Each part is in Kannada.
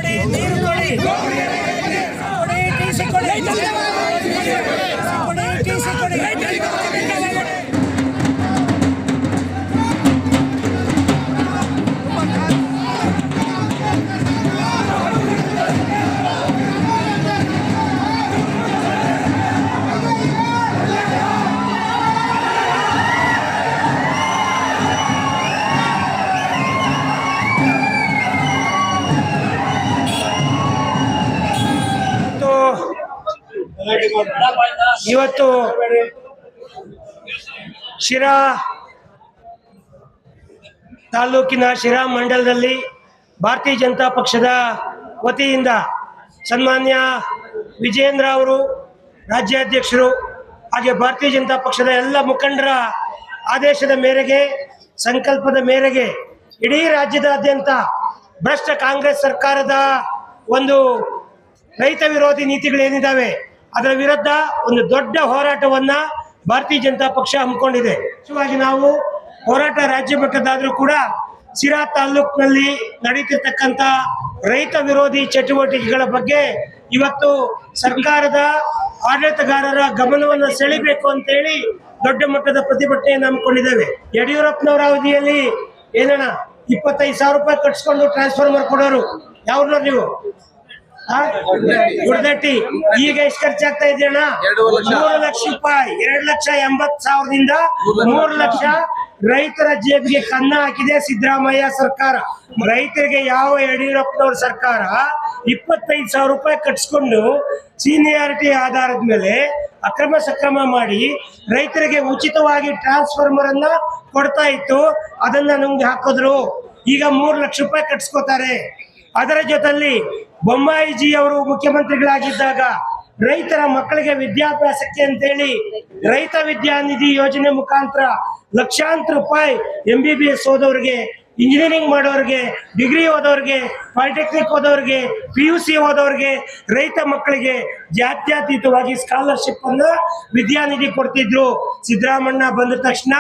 ಕೊಡಿ, ನೀರು ಕೊಡಿ, ಟಿಸಿ ಕೊಡಿ, ಟಿಸಿ ಕೊಡಿ. ಇವತ್ತು ಶಿರಾ ತಾಲೂಕಿನ ಶಿರಾ ಮಂಡಲದಲ್ಲಿ ಭಾರತೀಯ ಜನತಾ ಪಕ್ಷದ ವತಿಯಿಂದ ಸನ್ಮಾನ್ಯ ವಿಜಯೇಂದ್ರ ಅವರು ರಾಜ್ಯಾಧ್ಯಕ್ಷರು ಹಾಗೆ ಭಾರತೀಯ ಜನತಾ ಪಕ್ಷದ ಎಲ್ಲ ಮುಖಂಡರ ಆದೇಶದ ಮೇರೆಗೆ ಸಂಕಲ್ಪದ ಮೇರೆಗೆ ಇಡೀ ರಾಜ್ಯದಾದ್ಯಂತ ಭ್ರಷ್ಟ ಕಾಂಗ್ರೆಸ್ ಸರ್ಕಾರದ ಒಂದು ರೈತ ವಿರೋಧಿ ನೀತಿಗಳೇನಿದ್ದಾವೆ ಅದರ ವಿರುದ್ಧ ಒಂದು ದೊಡ್ಡ ಹೋರಾಟವನ್ನ ಭಾರತೀಯ ಜನತಾ ಪಕ್ಷ ಹಮ್ಮಿಕೊಂಡಿದೆ. ಮುಖ್ಯವಾಗಿ ನಾವು ಹೋರಾಟ ರಾಜ್ಯ ಮಟ್ಟದಾದ್ರೂ ಕೂಡ ಶಿರಾ ತಾಲೂಕಿನಲ್ಲಿ ನಡೀತಿರ್ತಕ್ಕಂಥ ರೈತ ವಿರೋಧಿ ಚಟುವಟಿಕೆಗಳ ಬಗ್ಗೆ ಇವತ್ತು ಸರ್ಕಾರದ ಆಡಳಿತಗಾರರ ಗಮನವನ್ನು ಸೆಳೆಯಬೇಕು ಅಂತ ಹೇಳಿ ದೊಡ್ಡ ಮಟ್ಟದ ಪ್ರತಿಭಟನೆಯನ್ನು ಹಮ್ಮಿಕೊಂಡಿದ್ದೇವೆ. ಯಡಿಯೂರಪ್ಪನವರ ಅವಧಿಯಲ್ಲಿ ಏನಣ್ಣ 25,000 ರೂಪಾಯಿ ಕಟ್ಸ್ಕೊಂಡು ಟ್ರಾನ್ಸ್ಫಾರ್ಮರ್ ಕೊಡೋರು ಯಾವ್ದು ನೀವು ಗುಡ್ದಟ್ಟಿ ಈಗ ಎಷ್ಟು ಖರ್ಚಾಗ್ತಾ ಇದೆ ಅಣ್ಣ? 3 ಲಕ್ಷ ರೂಪಾಯಿ. 2,80,000ದಿಂದ 3 ಲಕ್ಷ ರೈತರ ಜೇಬಿಗೆ ಕನ್ನ ಹಾಕಿದೆ ಸಿದ್ದರಾಮಯ್ಯ ಸರ್ಕಾರ. ರೈತರಿಗೆ ಯಾವ ಯಡಿಯೂರಪ್ಪನವ್ರ ಸರ್ಕಾರ 25,000 ರೂಪಾಯಿ ಕಟ್ಸ್ಕೊಂಡು ಸೀನಿಯಾರಿಟಿ ಆಧಾರದ ಮೇಲೆ ಅಕ್ರಮ ಸಕ್ರಮ ಮಾಡಿ ರೈತರಿಗೆ ಉಚಿತವಾಗಿ ಟ್ರಾನ್ಸ್ಫಾರ್ಮರ್ ಅನ್ನ ಕೊಡ್ತಾ ಇತ್ತು. ಅದನ್ನ ನುಂಗಿ ಹಾಕಿದ್ರು. ಈಗ 3 ಲಕ್ಷ ರೂಪಾಯಿ ಕಟ್ಸ್ಕೊತಾರೆ. ಅದರ ಜೊತೆಲಿ ಬೊಮ್ಮಾಯಿಜಿ ಅವರು ಮುಖ್ಯಮಂತ್ರಿಗಳಾಗಿದ್ದಾಗ ರೈತರ ಮಕ್ಕಳಿಗೆ ವಿದ್ಯಾಭ್ಯಾಸಕ್ಕೆ ಅಂತೇಳಿ ರೈತ ವಿದ್ಯಾನಿಧಿ ಯೋಜನೆ ಮುಖಾಂತರ ಲಕ್ಷಾಂತರ ರೂಪಾಯಿ MBBS ಓದೋರಿಗೆ, ಇಂಜಿನಿಯರಿಂಗ್ ಮಾಡೋರಿಗೆ, ಡಿಗ್ರಿ ಓದೋರಿಗೆ, ಪಾಲಿಟೆಕ್ನಿಕ್ ಓದೋರಿಗೆ, PUC ಓದೋರಿಗೆ, ರೈತ ಮಕ್ಕಳಿಗೆ ಜಾತ್ಯತೀತವಾಗಿ ಸ್ಕಾಲರ್ಶಿಪ್ ಅನ್ನ ವಿದ್ಯಾನಿಧಿ ಕೊಡ್ತಿದ್ರು. ಸಿದ್ದರಾಮಣ್ಣ ಬಂದ ತಕ್ಷಣ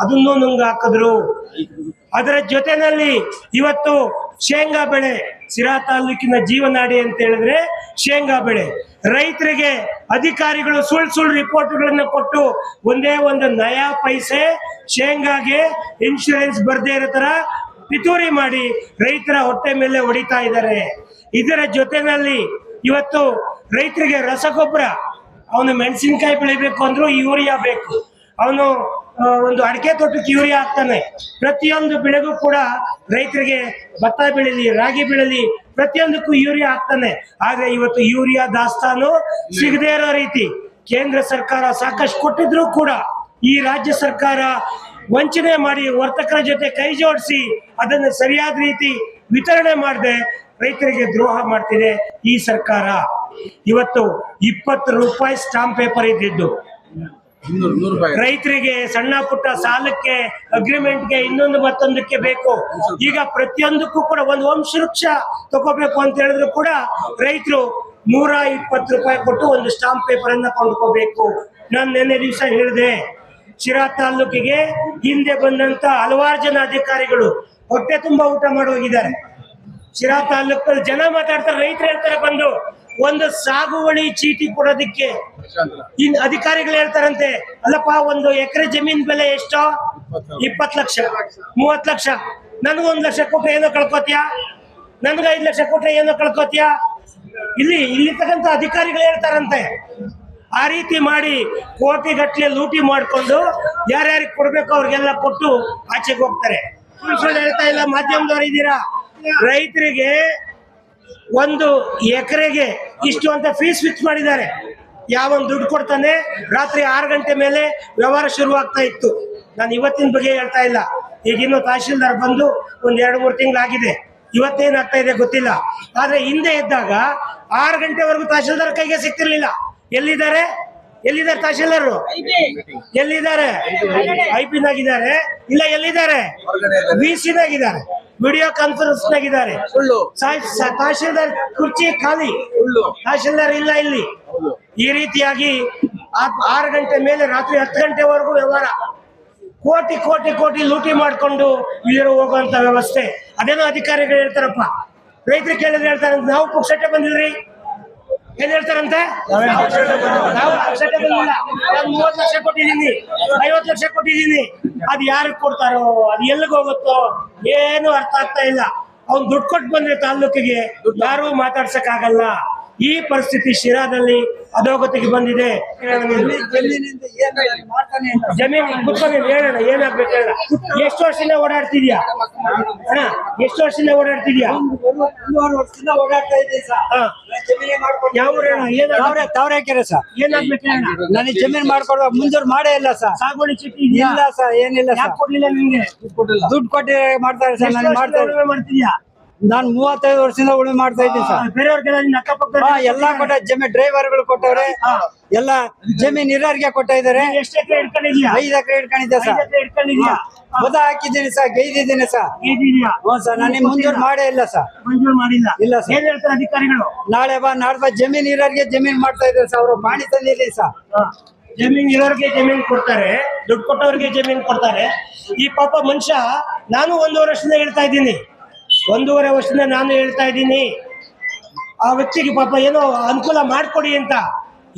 ಅದನ್ನು ನುಂಗು ಹಾಕಿದ್ರು. ಅದರ ಜೊತೆನಲ್ಲಿ ಇವತ್ತು ಶೇಂಗಾ ಬೆಳೆ, ಶಿರಾ ತಾಲೂಕಿನ ಜೀವನಾಡಿ ಅಂತ ಹೇಳಿದ್ರೆ ಶೇಂಗಾ ಬೆಳೆ. ರೈತರಿಗೆ ಅಧಿಕಾರಿಗಳು ಸುಳ್ಳು ರಿಪೋರ್ಟ್ಗಳನ್ನ ಕೊಟ್ಟು ಒಂದೇ ಒಂದು ನಯಾ ಪೈಸೆ ಶೇಂಗಾಗೆ ಇನ್ಶೂರೆನ್ಸ್ ಬರ್ದೇ ಇರೋ ತರ ಪಿತೂರಿ ಮಾಡಿ ರೈತರ ಹೊಟ್ಟೆ ಮೇಲೆ ಹೊಡಿತಾ ಇದ್ದಾರೆ. ಇದರ ಜೊತೆನಲ್ಲಿ ಇವತ್ತು ರೈತರಿಗೆ ರಸಗೊಬ್ಬರ, ಅವನು ಮೆಣಸಿನಕಾಯಿ ಬೆಳಿಬೇಕು ಅಂದ್ರೂ ಯೂರಿಯಾ ಬೇಕು, ಅವನು ಒಂದು ಅಡಿಕೆ ತೋಟಕ್ಕೆ ಯೂರಿಯಾ ಹಾಕ್ತಾನೆ. ಪ್ರತಿಯೊಂದು ಬೆಳೆಗೂ ಕೂಡ ರೈತರಿಗೆ ಭತ್ತ ಬೆಳೀಲಿ, ರಾಗಿ ಬೆಳೀಲಿ, ಪ್ರತಿಯೊಂದಕ್ಕೂ ಯೂರಿಯಾ ಹಾಕ್ತಾನೆ. ಆದ್ರೆ ಇವತ್ತು ಯೂರಿಯಾ ದಾಸ್ತಾನು ಸಿಗದೇ ಇರೋ ರೀತಿ ಕೇಂದ್ರ ಸರ್ಕಾರ ಸಾಕಷ್ಟು ಕೊಟ್ಟಿದ್ರು ಕೂಡ ಈ ರಾಜ್ಯ ಸರ್ಕಾರ ವಂಚನೆ ಮಾಡಿ ವರ್ತಕರ ಜೊತೆ ಕೈ ಜೋಡಿಸಿ ಅದನ್ನು ಸರಿಯಾದ ರೀತಿ ವಿತರಣೆ ಮಾಡದೆ ರೈತರಿಗೆ ದ್ರೋಹ ಮಾಡ್ತಿದೆ ಈ ಸರ್ಕಾರ. ಇವತ್ತು 20 ರೂಪಾಯಿ ಸ್ಟಾಂಪ್ ಪೇಪರ್ ಇದ್ದಿದ್ದು ರೈತರಿಗೆ ಸಣ್ಣ ಪುಟ್ಟ ಸಾಲಕ್ಕೆ, ಅಗ್ರಿಮೆಂಟ್ಗೆ, ಇನ್ನೊಂದು ಮತ್ತೊಂದಕ್ಕೆ ಬೇಕು. ಈಗ ಪ್ರತಿಯೊಂದಕ್ಕೂ ಕೂಡ ಒಂದು ವಂಶವೃಕ್ಷ ತಗೋಬೇಕು ಅಂತ ಹೇಳಿದ್ರು ಕೂಡ ರೈತರು 120 ರೂಪಾಯಿ ಕೊಟ್ಟು ಒಂದು ಸ್ಟಾಂಪ್ ಪೇಪರ್ ಅನ್ನ ಕೊಂಡ್ಕೋಬೇಕು. ನಾನು ನಿನ್ನೆ ದಿವಸ ಹೇಳಿದೆ, ಶಿರಾ ತಾಲೂಕಿಗೆ ಹಿಂದೆ ಬಂದಂತ ಹಲವಾರು ಜನ ಅಧಿಕಾರಿಗಳು ಹೊಟ್ಟೆ ತುಂಬಾ ಊಟ ಮಾಡಿ ಹೋಗಿದ್ದಾರೆ. ಶಿರಾ ತಾಲೂಕಲ್ಲಿ ಜನ ಮಾತಾಡ್ತಾರೆ, ರೈತರು ಹೇಳ್ತಾರೆ ಬಂದು ಒಂದು ಸಾಗುವಳಿ ಚೀಟಿ ಕೊಡೋದಿಕ್ಕೆ ಇನ್ ಅಧಿಕಾರಿಗಳು ಹೇಳ್ತಾರಂತೆ, ಅಲ್ಲಪ್ಪ ಒಂದು ಎಕರೆ ಜಮೀನ್ ಬೆಲೆ ಎಷ್ಟೋ 20 ಲಕ್ಷ 30 ಲಕ್ಷ, ನನಗೆ 1 ಲಕ್ಷ ಕೊಟ್ರೆ ಏನೋ ಕಳ್ಕೊತೀಯಾ, ನನ್ಗೆ 5 ಲಕ್ಷ ಕೊಟ್ರೆ ಏನೋ ಕಳ್ಕೊತೀಯಾ. ಇಲ್ಲಿ ತಕ್ಕಂತ ಅಧಿಕಾರಿಗಳು ಹೇಳ್ತಾರಂತೆ. ಆ ರೀತಿ ಮಾಡಿ ಕೋಟಿಗಟ್ಟಲೆ ಲೂಟಿ ಮಾಡ್ಕೊಂಡು ಯಾರ್ಯಾರಿಗೆ ಕೊಡ್ಬೇಕು ಅವ್ರಿಗೆಲ್ಲ ಕೊಟ್ಟು ಆಚೆಗೆ ಹೋಗ್ತಾರೆ. ಸುಳ್ಳು ಹೇಳ್ತಾ ಇಲ್ಲ, ಮಾಧ್ಯಮದವ್ರು ಇದ್ದೀರಾ. ರೈತರಿಗೆ ಒಂದು ಎಕರೆಗೆ ಇಷ್ಟು ಅಂತ ಫೀಸ್ ಫಿಕ್ಸ್ ಮಾಡಿದ್ದಾರೆ. ಯಾವನ್ ದುಡ್ಡು ಕೊಡ್ತಾನೆ, ರಾತ್ರಿ 6 ಗಂಟೆ ಮೇಲೆ ವ್ಯವಹಾರ ಶುರುವಾಗ್ತಾ ಇತ್ತು. ನಾನು ಇವತ್ತಿನ ಬಗ್ಗೆ ಹೇಳ್ತಾ ಇಲ್ಲ, ಈಗಿನ್ನು ತಹಶೀಲ್ದಾರ್ ಬಂದು ಒಂದ್ 2-3 ತಿಂಗಳಾಗಿದೆ. ಇವತ್ತೇನಾಗ್ತಾ ಇದೆ ಗೊತ್ತಿಲ್ಲ. ಆದ್ರೆ ಹಿಂದೆ ಇದ್ದಾಗ 6 ಗಂಟೆವರೆಗೂ ತಹಶೀಲ್ದಾರ್ ಕೈಗೆ ಸಿಗ್ತಿರ್ಲಿಲ್ಲ. ಎಲ್ಲಿದ್ದಾರೆ ತಹಶೀಲ್ದಾರ್? ಎಲ್ಲಿದ್ದಾರೆ? IP-ನಾಗಿದ್ದಾರೆ, ಇಲ್ಲ ಎಲ್ಲಿದ್ದಾರೆ? BC-ನಾಗಿದ್ದಾರೆ, ವಿಡಿಯೋ ಕಾನ್ಫರೆನ್ಸ್ ನಾಗಿದ್ದಾರೆ. ತಹಶೀಲ್ದಾರ್ ಕುರ್ಚಿ ಖಾಲಿ, ತಹಶೀಲ್ದಾರ್ ಇಲ್ಲ ಇಲ್ಲಿ. ಈ ರೀತಿಯಾಗಿ 6 ಗಂಟೆ ಮೇಲೆ ರಾತ್ರಿ 10 ಗಂಟೆವರೆಗೂ ವ್ಯವಹಾರ, ಕೋಟಿ ಕೋಟಿ ಕೋಟಿ ಲೂಟಿ ಮಾಡ್ಕೊಂಡು ಇಲ್ಲಿರೋ ಹೋಗುವಂತ ವ್ಯವಸ್ಥೆ. ಅದೇನೋ ಅಧಿಕಾರಿಗಳು ಹೇಳ್ತಾರಪ್ಪ, ರೈತರು ಕೇಳಿದ್ರೆ ಹೇಳ್ತಾರಂತ ನಾವು ಪುಕ್ಷಟೆ ಬಂದಿಲ್ರಿ. ಏನ್ ಹೇಳ್ತಾರಂತೆ? ನಾವು ಪುಕ್ಷಟೆ ಬಂದಿಲ್ಲ, ನಾನು 30 ಲಕ್ಷ ಕೊಟ್ಟಿದ್ದೀನಿ, 50 ಲಕ್ಷ ಕೊಟ್ಟಿದ್ದೀನಿ. ಅದ್ ಯಾರಿಗೆ ಕೊಡ್ತಾರೋ, ಅದ್ ಎಲ್ಲಿಗೆ ಹೋಗುತ್ತೋ ಏನು ಅರ್ಥ ಆಗ್ತಾ ಇಲ್ಲ. ಅವ್ನು ದುಡ್ಡು ಕೊಟ್ಟು ಬಂದ್ರೆ ತಾಲೂಕಿಗೆ ಯಾರು ಮಾತಾಡ್ಸಕ್ ಆಗಲ್ಲ. ಈ ಪರಿಸ್ಥಿತಿ ಶಿರಾದಲ್ಲಿ ಅಧೋಗತಿಗೆ ಬಂದಿದೆ. ಜಮೀನು ಕುತ್ಕೊಂಡು ಹೇಳೋಣ, ಏನಾಗ್ಬೇಕು ಹೇಳ. ಎಷ್ಟು ವರ್ಷದಿಂದ ಓಡಾಡ್ತಿದ್ಯಾ ಅಣ್ಣ? ಎಷ್ಟು ವರ್ಷದಿಂದ ಓಡಾಡ್ತಿದ್ಯಾ? 1 ವರ್ಷದಿಂದ ಓಡಾಡ್ತಾ ಇದ್ದೀನಿ ಸರ್. ಯಾವ ಊರಣ್ಣ? ತಾವರೆಕೆರೆ ಸರ್. ಏನಾಗ್ಬೇಕು ಹೇಳ. ನನಗೆ ಜಮೀನ್ ಮಾಡ್ಕೊಡುವ ಮುಂಜೂರು ಮಾಡೇ ಇಲ್ಲ ಸರ್. ಸಾಗುವಳಿ ಚೀಟಿ ಇದೆಯಾ? ಇಲ್ಲ ಸರ್, ಏನಿಲ್ಲ ಸರ್. ಯಾಕೆ ಕೊಡ್ಲಿಲ್ಲ ನಿಮ್ಗೆ? ದುಡ್ಡು ಕೊಟ್ಟು ಮಾಡ್ತಾರೆ ಸರ್. ನಾನು ಮಾಡ್ತಿದ್ಯಾ? ನಾನು 35 ವರ್ಷದಿಂದ ಉಳುಮೆ ಮಾಡ್ತಾ ಇದ್ದೀನಿ ಸರ್. ಬೇರೆಯವ್ರಿಗೆಲ್ಲ ನಿನ್ನ ಅಕ್ಕಪಕ್ಕ ಎಲ್ಲಾ ಕೊಟ್ಟ ಜಮೀನ್ ಡ್ರೈವರ್ಗಳು ಕೊಟ್ಟವ್ರೆ, ಎಲ್ಲ ಜಮೀನ್ ಇರೋರಿಗೆ ಕೊಟ್ಟ ಇದಾರೆ. ಎಷ್ಟು ಎಕರೆ ಇಟ್ಕೊಂಡಿದ್ಯಾ? 5 ಎಕರೆ ಇಟ್ಕೊಂಡಿದ್ದೆ ಸರ್. 5 ಎಕರೆ ಇಟ್ಕೊಂಡಿದ್ಯಾ? ಬದ ಹಾಕಿದ್ದೀನಿ ಸರ್, ಗೈದಿದ್ದೀನಿ ಸರ್. ಇದೆಯಾ? ಹ್ಞೂ ಸರ್, ನನಗೆ ಮುಂಜೂರು ಮಾಡೇ ಇಲ್ಲ ಸರ್. ಮಂಜೂರು ಮಾಡಿಲ್ಲ? ಇಲ್ಲ ಸರ್. ಏನ್ ಹೇಳ್ತಾರೆ ಅಧಿಕಾರಿಗಳು? ನಾಳೆ ಬಾ ಜಮೀನ್ ಇರೋರಿಗೆ ಜಮೀನ್ ಮಾಡ್ತಾ ಇದ್ದಾರೆ ಸರ್. ಅವರು ಪಾಣಿ ತಂದಿದ್ದೀನಿ ಸರ್. ಜಮೀನ್ ಇರೋರಿಗೆ ಜಮೀನ್ ಕೊಡ್ತಾರೆ, ದುಡ್ಡು ಕೊಟ್ಟವ್ರಿಗೆ ಜಮೀನ್ ಕೊಡ್ತಾರೆ. ಈ ಪಾಪ ಮನುಷ್ಯ, ನಾನು 1.5 ವರ್ಷದಿಂದ ಹೇಳ್ತಾ ಇದ್ದೀನಿ, 1.5 ವರ್ಷದಿಂದ ನಾನು ಹೇಳ್ತಾ ಇದ್ದೀನಿ ಆ ವ್ಯಕ್ತಿಗೆ ಪಾಪ ಏನೋ ಅನುಕೂಲ ಮಾಡಿಕೊಡಿ ಅಂತ.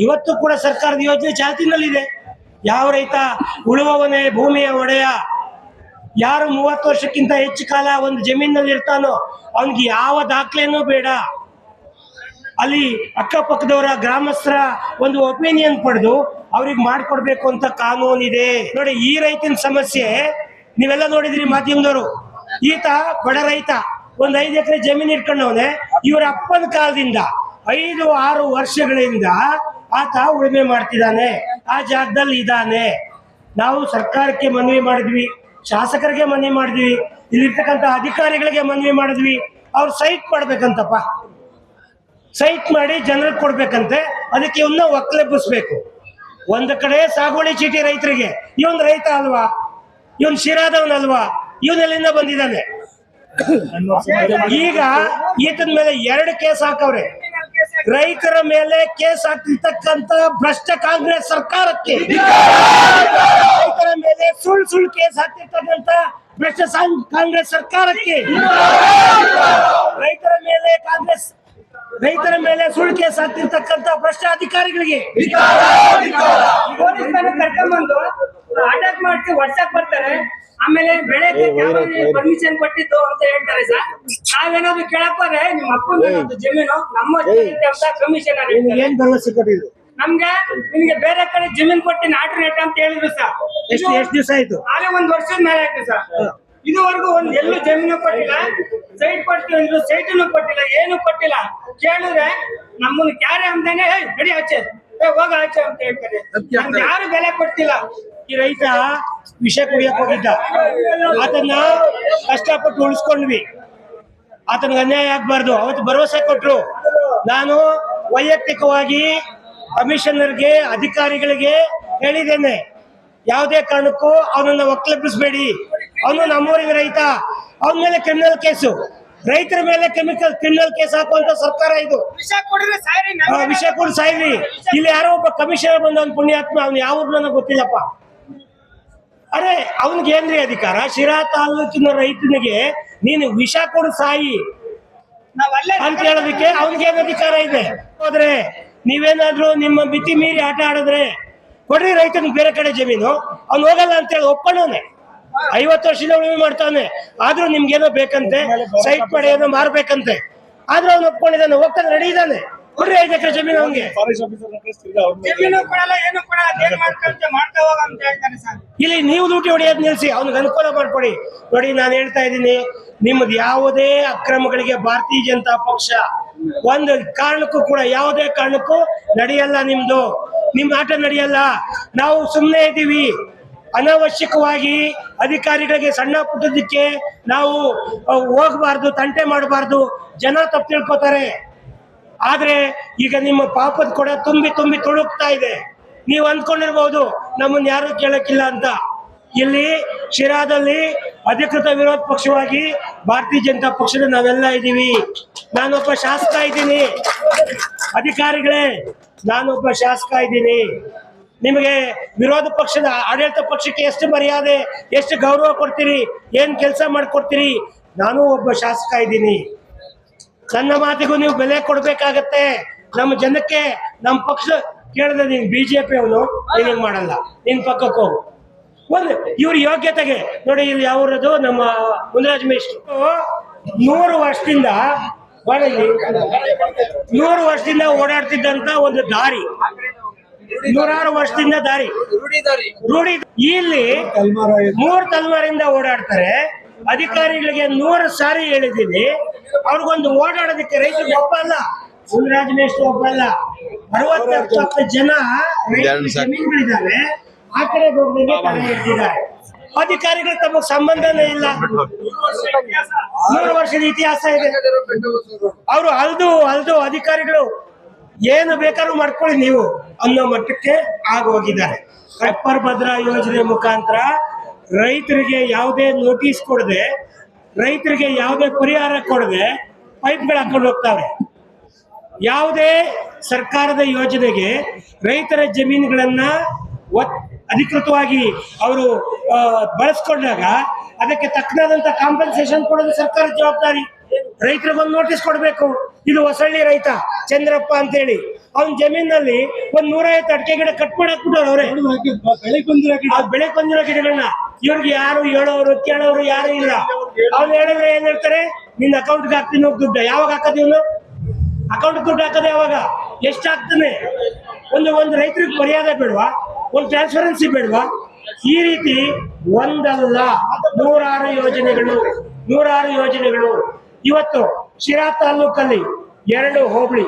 ಇವತ್ತು ಕೂಡ ಸರ್ಕಾರದ ಯೋಜನೆ ಚಾಲ್ತಿನಲ್ಲಿದೆ. ಯಾವ ರೈತ ಉಳುವವನೇ ಭೂಮಿಯ ಒಡೆಯ, ಯಾರು 30 ವರ್ಷಕ್ಕಿಂತ ಹೆಚ್ಚು ಕಾಲ ಒಂದು ಜಮೀನಲ್ಲಿ ಇರ್ತಾನೋ ಅವನಿಗೆ ಯಾವ ದಾಖಲೆನೂ ಬೇಡ. ಅಲ್ಲಿ ಅಕ್ಕಪಕ್ಕದವರ ಗ್ರಾಮಸ್ಥರ ಒಂದು ಒಪಿನಿಯನ್ ಪಡೆದು ಅವ್ರಿಗೆ ಮಾಡ್ಕೊಡ್ಬೇಕು ಅಂತ ಕಾನೂನಿದೆ. ನೋಡಿ, ಈ ರೈತನ ಸಮಸ್ಯೆ ನೀವೆಲ್ಲ ನೋಡಿದ್ರಿ ಮಾಧ್ಯಮದವರು. ಈತ ಬಡ ರೈತ, 5 ಎಕರೆ ಜಮೀನು ಇಟ್ಕೊಂಡವನೆ. ಇವರ ಅಪ್ಪನ ಕಾಲದಿಂದ 5-6 ವರ್ಷಗಳಿಂದ ಆತ ಉಳುಮೆ ಮಾಡ್ತಿದ್ದಾನೆ, ಆ ಜಾಗದಲ್ಲಿ ಇದ್ದಾನೆ. ನಾವು ಸರ್ಕಾರಕ್ಕೆ ಮನವಿ ಮಾಡಿದ್ವಿ, ಶಾಸಕರಿಗೆ ಮನವಿ ಮಾಡಿದ್ವಿ, ಇಲ್ಲಿರ್ತಕ್ಕಂಥ ಅಧಿಕಾರಿಗಳಿಗೆ ಮನವಿ ಮಾಡಿದ್ವಿ. ಅವ್ರು ಸೈಟ್ ಮಾಡ್ಬೇಕಂತಪ್ಪ, ಸೈಟ್ ಮಾಡಿ ಜನರಿಗೆ ಕೊಡ್ಬೇಕಂತೆ. ಅದಕ್ಕೆ ಇವನ್ನ ಒಕ್ಕಲೆಬ್ಬಿಸ್ಬೇಕು. ಒಂದು ಕಡೆ ಸಾಗುವಳಿ ಚೀಟಿ ರೈತರಿಗೆ, ಇವನ್ ರೈತ ಅಲ್ವಾ, ಇವನ್ ಶಿರಾದವನಲ್ವಾ, ಇವನೆಲ್ಲಿಂದ ಬಂದಿದ್ದಾನೆ? ಈಗ ಈತನ ಮೇಲೆ 2 ಕೇಸ್ ಹಾಕವ್ರೆ. ರೈತರ ಮೇಲೆ ಕೇಸ್ ಹಾಕಿರ್ತಕ್ಕಂತ ಭ್ರಷ್ಟ ಕಾಂಗ್ರೆಸ್ ಸರ್ಕಾರಕ್ಕೆ, ರೈತರ ಮೇಲೆ ಸುಳ್ಳು ಕೇಸ್ ಹಾಕ್ತಿರ್ತಕ್ಕಂತ ಭ್ರಷ್ಟ ಕಾಂಗ್ರೆಸ್ ಸರ್ಕಾರಕ್ಕೆ, ರೈತರ ಮೇಲೆ ಸುಳ್ಳು ಕೇಸ್ ಹಾಕ್ತಿರ್ತಕ್ಕಂತ ಭ್ರಷ್ಟ ಅಧಿಕಾರಿಗಳಿಗೆ ಕರ್ಕೊಂಡ್ಬಂದು ಅಟ್ಯಾಕ್ ಮಾಡಿ ವರ್ಷಕ್ಕೆ ಬರ್ತಾರೆ. ಆಮೇಲೆ ಬೆಳೆಗೆ ಪರ್ಮಿಷನ್ ಕೊಟ್ಟಿದ್ದು ಅಂತ ಹೇಳ್ತಾರೆ ಸರ್. ನಾವೇನಾದ್ರು ಕೇಳಕ್ಕೋದ್ರೆ ನಿಮ್ಮ ಅಪ್ಪನ ಜಮೀನು ನಮ್ಮ ಕಮಿಷನ್ ಏನ್ ಭರವಸೆ ಕೊಟ್ಟಿದ್ರು ನಮ್ಗೆ? ನಿಮ್ಗೆ ಬೇರೆ ಕಡೆ ಜಮೀನ್ ಕೊಟ್ಟಿನ ಆಲ್ಟರ್ನೇಟ್ ಅಂತ ಹೇಳಿದ್ರು ಸರ್. ಎಷ್ಟು ದಿವಸ ಆಯ್ತು? ಆಗಲೇ 1 ವರ್ಷದ ಮೇಲೆ ಆಯ್ತು ಸರ್. ಇದುವರೆಗೂ ಎಲ್ಲೂ ಜಮೀನು ಕೊಟ್ಟಿಲ್ಲ, ಸೈಟ್ ಕೊಡ್ತೀವಿ, ಸೈಟನ್ನು ಕೊಟ್ಟಿಲ್ಲ, ಏನು ಕೊಟ್ಟಿಲ್ಲ. ಕೇಳಿದ್ರೆ ನಮ್ಮನ್ನು ಕ್ಯಾರೆ ಅಂತಾನೆ ನಡಿ ಆಚೆ, ಹೋಗ ಆಚೆ ಅಂತ ಹೇಳ್ತಾರೆ. ನಮ್ಗೆ ಯಾರು ಬೆಲೆ ಕೊಡ್ತಿಲ್ಲ. ಈ ರೈತ ವಿಷ ಕುಡಿಯಕ್ ಹೋಗಿದ್ದ, ಆತನ್ನ ಕಷ್ಟಪಟ್ಟು ಉಳಿಸ್ಕೊಂಡ್ವಿ. ಆತನಿಗೆ ಅನ್ಯಾಯ ಆಗ್ಬಾರ್ದು. ಅವತ್ತು ಭರವಸೆ ಕೊಟ್ರು. ನಾನು ವೈಯಕ್ತಿಕವಾಗಿ ಕಮಿಷನರ್ಗೆ, ಅಧಿಕಾರಿಗಳಿಗೆ ಹೇಳಿದ್ದೇನೆ, ಯಾವುದೇ ಕಾರಣಕ್ಕೂ ಅವನನ್ನ ಒಕ್ಕಲೆಬ್ಬಿಸ್ಬೇಡಿ. ಅವನು ನಮ್ಮೂರಿನ ರೈತ, ಅವನ ಮೇಲೆ ಕ್ರಿಮಿನಲ್ ಕೇಸು, ರೈತರ ಮೇಲೆ ಕ್ರಿಮಿನಲ್ ಕೇಸ್ ಹಾಕುವಂತ ಸರ್ಕಾರ ಇದು. ವಿಷ ಕೊಡಿದ್ರೆ ಸಾಯ್ರಿ, ವಿಷ ಕೊಡಿ ಸಾಯ್ರಿ. ಇಲ್ಲಿ ಯಾರೋ ಒಬ್ಬ ಕಮಿಷನರ್ ಬಂದ ಒಂದು ಪುಣ್ಯಾತ್ಮ, ಅವ್ನು ಯಾವ ಊರ್ನ ನನಗೆ ಗೊತ್ತಿಲ್ಲಪ್ಪ. ಅರೆ, ಅವನಿಗೆ ಏನ್ರಿ ಅಧಿಕಾರ? ಶಿರಾ ತಾಲೂಕಿನ ರೈತನಿಗೆ ನೀನು ವಿಷ ಕೊಡು ಸಾಯಿ ಅಂತ ಹೇಳೋದಕ್ಕೆ ಅವನಿಗೇನು ಅಧಿಕಾರ ಇದೆ? ಹೋದ್ರೆ ನೀವೇನಾದ್ರೂ ನಿಮ್ಮ ಮಿತಿ ಮೀರಿ ಆಟ ಆಡಿದ್ರೆ ಕೊಡ್ರಿ ರೈತನಿಗೆ ಬೇರೆ ಕಡೆ ಜಮೀನು. ಅವ್ನು ಹೋಗಲ್ಲ ಅಂತ ಹೇಳಿ ಒಪ್ಕೊಂಡವನೆ, 50 ವರ್ಷದಿಂದ ಉಳುಮೆ ಮಾಡ್ತಾನೆ. ಆದ್ರೂ ನಿಮ್ಗೇನೋ ಬೇಕಂತೆ, ಸೈಟ್ ಮಾಡಿ ಏನೋ ಮಾರ್ಬೇಕಂತೆ. ಆದ್ರೂ ಅವ್ನು ಒಪ್ಕೊಂಡಿದ್ದಾನೆ, ಹೋಗ್ತಾನೆ, ರೆಡಿ ಇದ್ದಾನೆ. ಕೊಡ್ರಿ 5 ಎಕರೆ ಜಮೀನು ಅವನಿಗೆ. ಜಮೀನು ಕೊಡಲ್ಲ, ಏನು ಕೊಡಲ್ಲ, ಏನ್ ಮಾಡ್ತಾ ಹೋಗ ಅಂತ ಹೇಳ್ತಾರೆ ಸರ್. ಇಲ್ಲಿ ನೀವು ಡ್ಯೂಟಿ ಹೊಡೆಯೋದು ನಿಲ್ಸಿ, ಅವ್ನಿಗೆ ಅನುಕೂಲ ಮಾಡ್ಕೊಡಿ. ನೋಡಿ, ನಾನು ಹೇಳ್ತಾ ಇದ್ದೀನಿ, ನಿಮ್ದು ಯಾವುದೇ ಅಕ್ರಮಗಳಿಗೆ ಭಾರತೀಯ ಜನತಾ ಪಕ್ಷ ಒಂದು ಕಾರಣಕ್ಕೂ ಕೂಡ, ಯಾವುದೇ ಕಾರಣಕ್ಕೂ ನಡೆಯಲ್ಲ. ನಿಮ್ ಆಟ ನಡೆಯಲ್ಲ. ನಾವು ಸುಮ್ಮನೆ ಇದ್ದೀವಿ. ಅನಾವಶ್ಯಕವಾಗಿ ಅಧಿಕಾರಿಗಳಿಗೆ ಸಣ್ಣ ಪುಟ್ಟದಕ್ಕೆ ನಾವು ಹೋಗಬಾರ್ದು, ತಂಟೆ ಮಾಡಬಾರ್ದು. ಜನ ತಪ್ಪು ತಿಳ್ಕೊತಾರೆ. ಆದ್ರೆ ಈಗ ನಿಮ್ಮ ಪಾಪದ ಕೊಡ ತುಂಬಿ ತುಳುಕ್ತಾ ಇದೆ. ನೀವು ಅಂದ್ಕೊಂಡಿರ್ಬಹುದು ನಮ್ಮನ್ನ ಯಾರು ಕೇಳಕ್ಕಿಲ್ಲ ಅಂತ. ಇಲ್ಲಿ ಶಿರಾದಲ್ಲಿ ಅಧಿಕೃತ ವಿರೋಧ ಪಕ್ಷವಾಗಿ ಭಾರತೀಯ ಜನತಾ ಪಕ್ಷದ ನಾವೆಲ್ಲ ಇದ್ದೀವಿ. ನಾನೊಬ್ಬ ಶಾಸಕ ಇದ್ದೀನಿ. ಅಧಿಕಾರಿಗಳೇ, ನಾನೊಬ್ಬ ಶಾಸಕ ಇದ್ದೀನಿ. ನಿಮಗೆ ವಿರೋಧ ಪಕ್ಷದ ಆಡಳಿತ ಪಕ್ಷಕ್ಕೆ ಎಷ್ಟು ಮರ್ಯಾದೆ, ಎಷ್ಟು ಗೌರವ ಕೊಡ್ತೀರಿ, ಏನ್ ಕೆಲಸ ಮಾಡ್ಕೊಡ್ತೀರಿ? ನಾನು ಒಬ್ಬ ಶಾಸಕ ಇದ್ದೀನಿ. ನನ್ನ ಮಾತಿಗೂ ನೀವು ಬೆಲೆ ಕೊಡ್ಬೇಕಾಗತ್ತೆ. ನಮ್ಮ ಜನಕ್ಕೆ ನಮ್ಮ ಪಕ್ಷ ಕೇಳಿದ್ರೆ ನೀನ್ ಬಿಜೆಪಿ ಅವನು ಏನೇನ್ ಮಾಡಲ್ಲ, ನಿನ್ ಪಕ್ಕಕ್ಕೆ ಹೋಗು. ಒಂದು ಇವ್ರ ಯೋಗ್ಯತೆಗೆ ನೋಡಿ, ಇಲ್ಲಿ ಯಾವ್ರದು ನಮ್ಮ ಮುನಿರಾಜ್ ಮೇಷ್ಟ್ರು 100 ವರ್ಷದಿಂದ 100 ವರ್ಷದಿಂದ ಓಡಾಡ್ತಿದ್ದಂತ ಒಂದು ದಾರಿ, 100 ವರ್ಷದಿಂದ ದಾರಿ ರೂಢಿ. ಇಲ್ಲಿ 3 ತಲೆಮಾರಿಂದ ಓಡಾಡ್ತಾರೆ. ಅಧಿಕಾರಿಗಳಿಗೆ 100 ಸಾರಿ ಹೇಳಿದ್ದೀನಿ, ಅವ್ರಿಗೊಂದು ಓಡಾಡೋದಕ್ಕೆ ರೈತರಿಗೆ ಒಬ್ಬ ಅಲ್ಲ, ಮುನಿರಾಜ್ ಮೇಷ್ಟ್ರು ಒಬ್ಬ ಅಲ್ಲ, 60-70 ಜನ ಜಮೀನುಗಳಿದ್ದಾವೆ, ಆ ಕಡೆ ಹೋಗ್ದಂಗೆ ತಡೆ ಹಿಡ್ತಿದ್ದಾರೆ. ಅಧಿಕಾರಿಗಳು ತಮಗೆ ಸಂಬಂಧನೇ ಇಲ್ಲ. 100 ವರ್ಷದ ಇತಿಹಾಸ ಇದೆ. ಅವರು ಅಲ್ದು ಅಧಿಕಾರಿಗಳು ಏನು ಬೇಕಾದ್ರೂ ಮಾಡ್ಕೊಳ್ಳಿ ನೀವು ಅನ್ನೋ ಮಟ್ಟಕ್ಕೆ ಆಗೋಗಿದ್ದಾರೆ. ಅಪ್ಪರ್ ಭದ್ರಾ ಯೋಜನೆ ಮುಖಾಂತರ ರೈತರಿಗೆ ಯಾವುದೇ ನೋಟಿಸ್ ಕೊಡದೆ, ರೈತರಿಗೆ ಯಾವುದೇ ಪರಿಹಾರ ಕೊಡದೆ ಪೈಪ್ಗಳು ಹಾಕೊಂಡು ಹೋಗ್ತಾವ್ರೆ. ಯಾವುದೇ ಸರ್ಕಾರದ ಯೋಜನೆಗೆ ರೈತರ ಜಮೀನುಗಳನ್ನ ಅಧಿಕೃತವಾಗಿ ಅವರು ಬಳಸ್ಕೊಂಡಾಗ ಅದಕ್ಕೆ ತಕ್ಕನಾದಂತ ಕಾಂಪನ್ಸೇಷನ್ ಕೊಡೋದು ಸರ್ಕಾರದ ಜವಾಬ್ದಾರಿ. ರೈತರಿಗೊಂದು ನೋಟಿಸ್ ಕೊಡ್ಬೇಕು. ಇದು ಹೊಸಳ್ಳಿ ರೈತ ಚಂದ್ರಪ್ಪ ಅಂತ ಹೇಳಿ, ಅವನ ಜಮೀನಲ್ಲಿ 150 ಅಡಿಕೆ ಗಿಡ ಕಟ್ ಮಾಡಾಕ್ಬಿಟ್ಟವ್ರು ಅವ್ರೆ. ಬೆಳೆ ಬಂದಿರೋ ಗಿಡಗಳನ್ನ ಇವ್ರಿಗೆ ಯಾರು ಹೇಳೋರು ಕೇಳೋರು ಯಾರು ಇಲ್ಲ. ಅವ್ನು ಹೇಳಿದ್ರೆ ಏನ್ ಹೇಳ್ತಾರೆ, ನಿನ್ನ ಅಕೌಂಟ್ಗೆ ಹಾಕ್ತೀನಿ ಹೋಗಿ ದುಡ್ಡು. ಯಾವಾಗ ಹಾಕೋದು ಇವನು? ಅಕೌಂಟ್ ದುಡ್ಡು ಹಾಕೋದು ಯಾವಾಗ? ಎಷ್ಟು ಹಾಕ್ತಾನೆ? ಒಂದು ರೈತರಿಗೆ ಮರ್ಯಾದೆ ಬೇಡವಾ? ಒಂದು ಟ್ರಾನ್ಸ್ಪರೆನ್ಸಿ ಬೇಡವಾ? ಈ ರೀತಿ ಒಂದಲ್ಲ 106 ಯೋಜನೆಗಳು ಇವತ್ತು ಶಿರಾ ತಾಲೂಕಲ್ಲಿ 2 ಹೋಬಳಿ,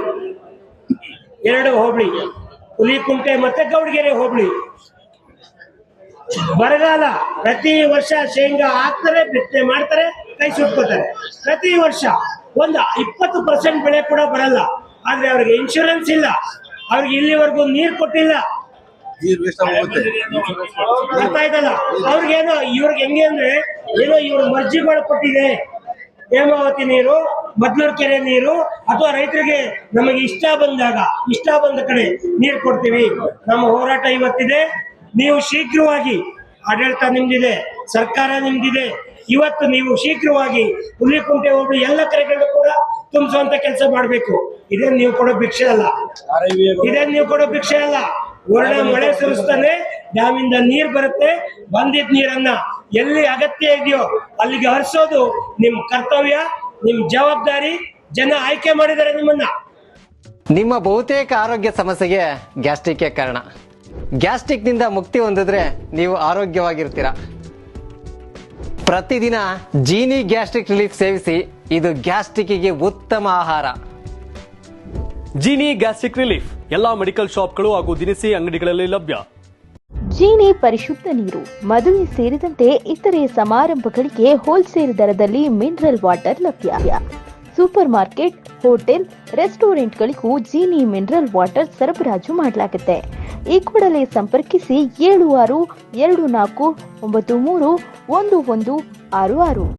ಹುಲಿಕುಂಟೆ ಮತ್ತೆ ಗೌಡಗೆರೆ ಹೋಬಳಿ. ಬರಗಾಲ, ಪ್ರತಿ ವರ್ಷ ಶೇಂಗಾ ಹಾಕ್ತಾರೆ, ಬಿತ್ತನೆ ಮಾಡ್ತಾರೆ, ಕೈ ಸುಟ್ಕೋತಾರೆ. ಪ್ರತಿ ವರ್ಷ ಒಂದು 20% ಬೆಳೆ ಕೂಡ ಬರಲ್ಲ. ಆದ್ರೆ ಅವ್ರಿಗೆ ಇನ್ಶೂರೆನ್ಸ್ ಇಲ್ಲ, ಅವ್ರಿಗೆ ಇಲ್ಲಿವರೆಗೂ ನೀರು ಕೊಟ್ಟಿಲ್ಲ. ಅರ್ಥ ಆಯ್ತಲ್ಲ? ಅವ್ರಿಗೇನೋ ಇವ್ರಿಗೆ ಹೆಂಗೆ ಅಂದ್ರೆ ಏನೋ ಇವ್ರ ಮರ್ಜಿಗಳು ಕೊಟ್ಟಿದೆ. ಹೇಮಾವತಿ ನೀರು, ಮದ್ಲೂರು ಕೆರೆ ನೀರು, ಅಥವಾ ರೈತರಿಗೆ ನಮಗೆ ಇಷ್ಟ ಬಂದ ಕಡೆ ನೀರು ಕೊಡ್ತೀವಿ. ನಮ್ಮ ಹೋರಾಟ ಇವತ್ತಿದೆ. ನೀವು ಶೀಘ್ರವಾಗಿ, ಆಡಳಿತ ನಿಮ್ದಿದೆ, ಸರ್ಕಾರ ನಿಮ್ದಿದೆ, ಇವತ್ತು ನೀವು ಶೀಘ್ರವಾಗಿ ಹುಲಿಕುಂಟೆ ಹೋಗಿ ಎಲ್ಲ ಕರೆಗಳು ಕೂಡ ತುಂಬಿಸುವಂತ ಕೆಲಸ ಮಾಡ್ಬೇಕು. ಇದೇನ್ ನೀವು ಕೊಡೋ ಭಿಕ್ಷೆ ಅಲ್ಲ. ಒಳ್ಳೆ ಮಳೆ ಸುರಿಸ್ತಾನೆ, ಡ್ಯಾಮಿಂದ ನೀರ್ ಬರುತ್ತೆ. ಬಂದಿದ್ದ ನೀರನ್ನ ಎಲ್ಲಿ ಅಗತ್ಯ ಇದೆಯೋ ಅಲ್ಲಿಗೆ ಹರಿಸೋದು ನಿಮ್ ಕರ್ತವ್ಯ, ನಿಮ್ ಜವಾಬ್ದಾರಿ. ಜನ ಆಯ್ಕೆ ಮಾಡಿದ್ದಾರೆ ನಿಮ್ಮನ್ನ. ನಿಮ್ಮ ಬಹುತೇಕ ಆರೋಗ್ಯ ಸಮಸ್ಯೆಗೆ ಗ್ಯಾಸ್ಟ್ರಿಕ್ ಕಾರಣ. ಗ್ಯಾಸ್ಟ್ರಿಕ್ ನಿಂದ ಮುಕ್ತಿ ಹೊಂದಿದ್ರೆ ನೀವು ಆರೋಗ್ಯವಾಗಿರ್ತೀರಾ. ಪ್ರತಿದಿನ ಜೀನಿ ಗ್ಯಾಸ್ಟ್ರಿಕ್ ರಿಲೀಫ್ ಸೇವಿಸಿ. ಇದು ಗ್ಯಾಸ್ಟ್ರಿಕ್ಗೆ ಉತ್ತಮ ಆಹಾರ. ಜೀನಿ ಗ್ಯಾಸ್ಟ್ರಿಕ್ ರಿಲೀಫ್ ಎಲ್ಲಾ ಮೆಡಿಕಲ್ ಶಾಪ್ಗಳು ಹಾಗೂ ದಿನಸಿ ಅಂಗಡಿಗಳಲ್ಲಿ ಲಭ್ಯ. ಜೀನಿ ಪರಿಶುದ್ಧ ನೀರು, ಮದುವೆ ಸೇರಿದಂತೆ ಇತರೆ ಸಮಾರಂಭಗಳಿಗೆ ಹೋಲ್ಸೇಲ್ ದರದಲ್ಲಿ ಮಿನರಲ್ ವಾಟರ್ ಲಭ್ಯ. ಸೂಪರ್ ಮಾರ್ಕೆಟ್, ಹೋಟೆಲ್, ರೆಸ್ಟೋರೆಂಟ್ಗಳಿಗೂ ಜೀನಿ ಮಿನರಲ್ ವಾಟರ್ ಸರಬರಾಜು ಮಾಡಲಾಗುತ್ತೆ. ಈ ಕೂಡಲೇ ಸಂಪರ್ಕಿಸಿ 7624931166.